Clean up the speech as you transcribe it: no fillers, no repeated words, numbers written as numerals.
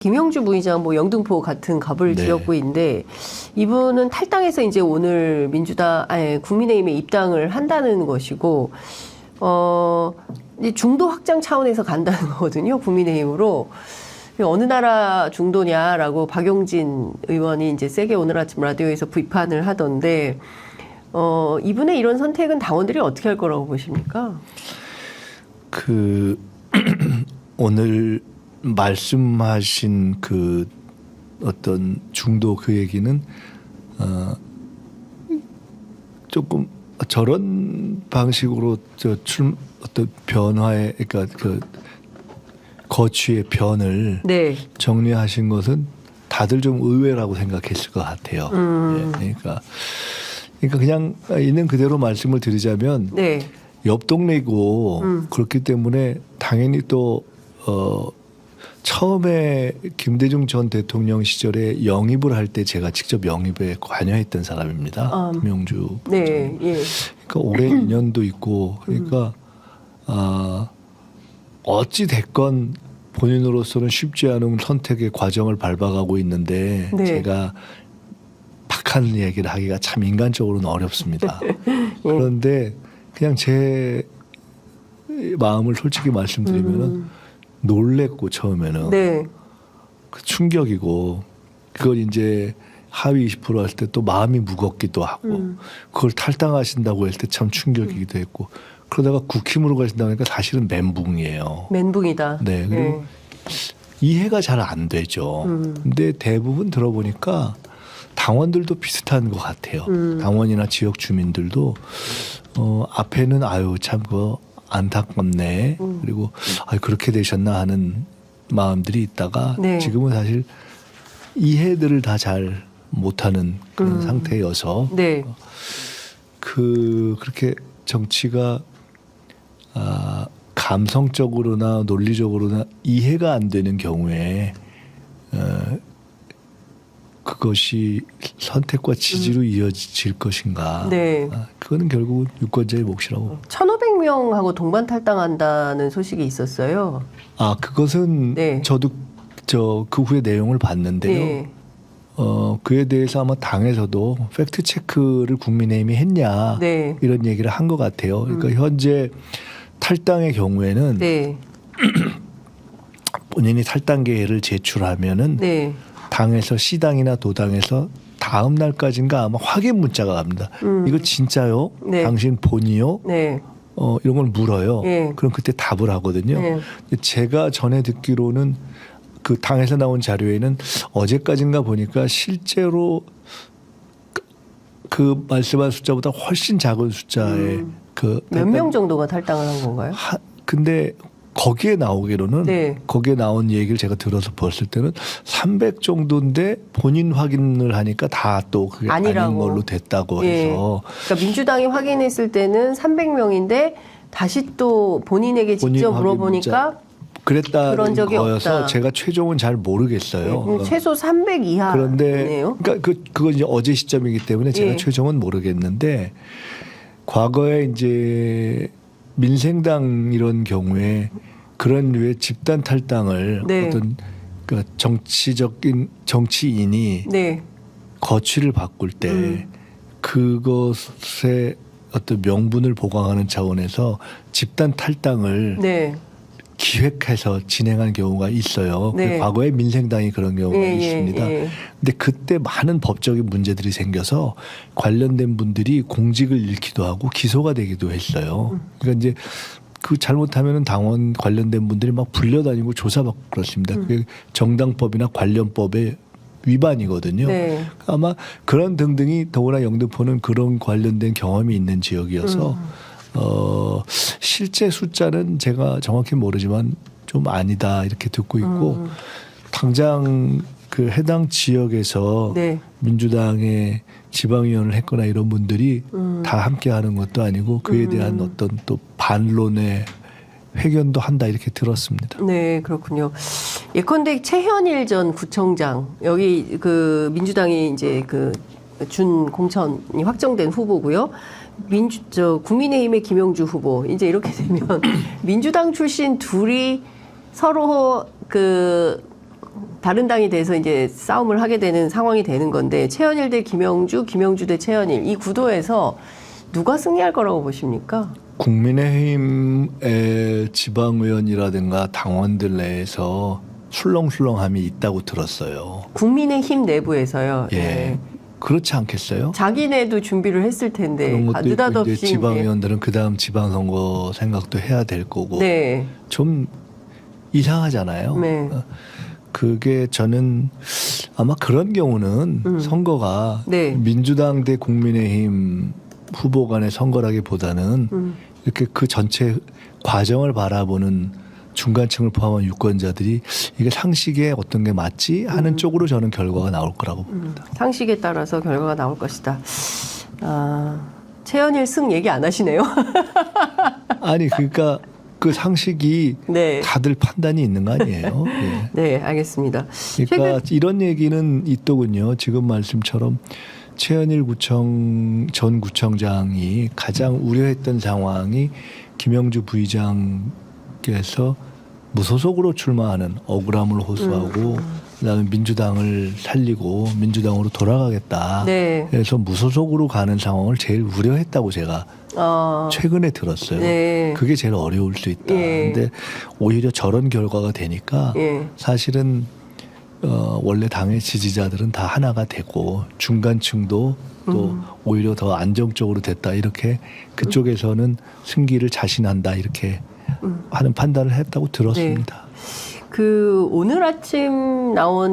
김영주 부의장 뭐 영등포 같은 갑을 네. 지었고 있는데 이분은 탈당해서 이제 오늘 국민의힘에 입당을 한다는 것이고 이제 중도 확장 차원에서 간다는 거거든요. 국민의힘으로. 어느 나라 중도냐라고 박용진 의원이 이제 세게 오늘 아침 라디오에서 비판을 하던데 이분의 이런 선택은 당원들이 어떻게 할 거라고 보십니까? 오늘 말씀하신 그 어떤 중도 그 얘기는 조금 저런 방식으로 어떤 변화의 그러니까 그 거취의 변을 네. 정리하신 것은 다들 좀 의외라고 생각했을 것 같아요. 네, 그러니까 그냥 있는 그대로 말씀을 드리자면 네. 옆 동네이고 그렇기 때문에 당연히 또 처음에 김대중 전 대통령 시절에 영입을 할 때 제가 직접 영입에 관여했던 사람입니다. 김영주. 네. 예. 그러니까 오래 인연도 있고 그러니까 어찌 됐건 본인으로서는 쉽지 않은 선택의 과정을 밟아가고 있는데 네. 제가 박한 얘기를 하기가 참 인간적으로는 어렵습니다. 그런데 그냥 제 마음을 솔직히 말씀드리면은 놀랬고 처음에는 네. 그 충격이고 그걸 이제 하위 20% 할 때 또 마음이 무겁기도 하고 그걸 탈당하신다고 할 때 참 충격이기도 했고 그러다가 국힘으로 가신다고 하니까 사실은 멘붕이에요. 멘붕이다. 네. 그리고 네. 이해가 잘 안 되죠. 근데 대부분 들어보니까 당원들도 비슷한 것 같아요. 당원이나 지역 주민들도 앞에는 아유 참 그거 안타깝네. 그리고 그렇게 되셨나 하는 마음들이 있다가 네. 지금은 사실 이해들을 다 잘 못하는 그런 상태여서 네. 그렇게 정치가 감성적으로나 논리적으로나 이해가 안 되는 경우에 그것이 선택과 지지로 이어질 것인가. 네. 그거는 결국은 유권자의 몫이라고. 1,500명하고 동반 탈당한다는 소식이 있었어요. 그것은 네. 저도 그 후에 내용을 봤는데요. 네. 그에 대해서 아마 당에서도 팩트 체크를 국민의힘이 했냐 네. 이런 얘기를 한 것 같아요. 그러니까 현재 탈당의 경우에는 네. 본인이 탈당계획을 제출하면은 네. 당에서 시당이나 도당에서 다음 날까지인가 아마 확인 문자가 갑니다. 이거 진짜요? 네. 당신 본이요? 네. 이런 걸 물어요. 네. 그럼 그때 답을 하거든요. 네. 제가 전에 듣기로는 그 당에서 나온 자료에는 어제까지인가 보니까 실제로 그 말씀한 숫자보다 훨씬 작은 숫자의 몇 명 정도가 탈당을 한 건가요? 근데 거기에 나오기로는 네. 거기에 나온 얘기를 제가 들어서 봤을 때는 300 정도인데 본인 확인을 하니까 다 또 그게 아닌 걸로 됐다고 예. 해서 그러니까 민주당이 확인했을 때는 300명인데 다시 또 본인에게 직접 물어보니까 그랬다는 그런 적이 거여서 없다. 제가 최종은 잘 모르겠어요. 최소 300 그런데 이하네요. 그러니까 그건 이제 어제 시점이기 때문에 제가 예. 최종은 모르겠는데 과거에 이제 민생당 이런 경우에 그런 류의 집단 탈당을 네. 어떤 그 정치인이 네. 거취를 바꿀 때 그것의 어떤 명분을 보강하는 차원에서 집단 탈당을 네. 기획해서 진행한 경우가 있어요. 네. 과거에 민생당이 그런 경우가 있습니다. 예. 근데 그때 많은 법적인 문제들이 생겨서 관련된 분들이 공직을 잃기도 하고 기소가 되기도 했어요. 그러니까 이제 그 잘못하면은 당원 관련된 분들이 막 불려다니고 조사받고 그렇습니다. 그게 정당법이나 관련법의 위반이거든요. 네. 아마 그런 등등이 더구나 영등포는 그런 관련된 경험이 있는 지역이어서 실제 숫자는 제가 정확히 모르지만 좀 아니다 이렇게 듣고 있고 당장 그 해당 지역에서 네. 민주당의 지방위원을 했거나 이런 분들이 다 함께하는 것도 아니고 그에 대한 어떤 또 반론의 회견도 한다 이렇게 들었습니다. 네, 그렇군요. 예컨대 최현일 전 구청장 여기 그 민주당이 이제 그 준 공천이 확정된 후보고요. 국민의힘의 김영주 후보 이제 이렇게 되면 민주당 출신 둘이 서로 그 다른 당이 돼서 이제 싸움을 하게 되는 상황이 되는 건데 최현일 대 김영주, 김영주 대 최현일 이 구도에서 누가 승리할 거라고 보십니까? 국민의힘의 지방의원이라든가 당원들 내에서 술렁술렁함이 있다고 들었어요. 국민의힘 내부에서요. 예. 네. 그렇지 않겠어요? 자기네도 준비를 했을 텐데 그런 것도 있고 이제 느닷없이 지방의원들은 그 다음 지방선거 생각도 해야 될 거고 네. 좀 이상하잖아요. 네. 그게 저는 아마 그런 경우는 선거가 네. 민주당 대 국민의힘 후보 간의 선거라기보다는 이렇게 그 전체 과정을 바라보는 중간층을 포함한 유권자들이 이게 상식에 어떤 게 맞지 하는 쪽으로 저는 결과가 나올 거라고 봅니다. 상식에 따라서 결과가 나올 것이다. 최현일 승 얘기 안 하시네요. 아니 그러니까 그 상식이 네. 다들 판단이 있는 거 아니에요? 예. 네, 알겠습니다. 그러니까 이런 얘기는 있더군요. 지금 말씀처럼 최현일 전 구청장이 가장 우려했던 상황이 김영주 부의장께서 무소속으로 출마하는 억울함을 호소하고 그다음에 민주당을 살리고 민주당으로 돌아가겠다. 네. 그래서 무소속으로 가는 상황을 제일 우려했다고 제가 최근에 들었어요. 네. 그게 제일 어려울 수 있다. 예. 근데 오히려 저런 결과가 되니까 예. 사실은 원래 당의 지지자들은 다 하나가 되고 중간층도 또 오히려 더 안정적으로 됐다. 이렇게 그쪽에서는 승기를 자신한다. 이렇게 하는 판단을 했다고 들었습니다. 네. 오늘 아침 나온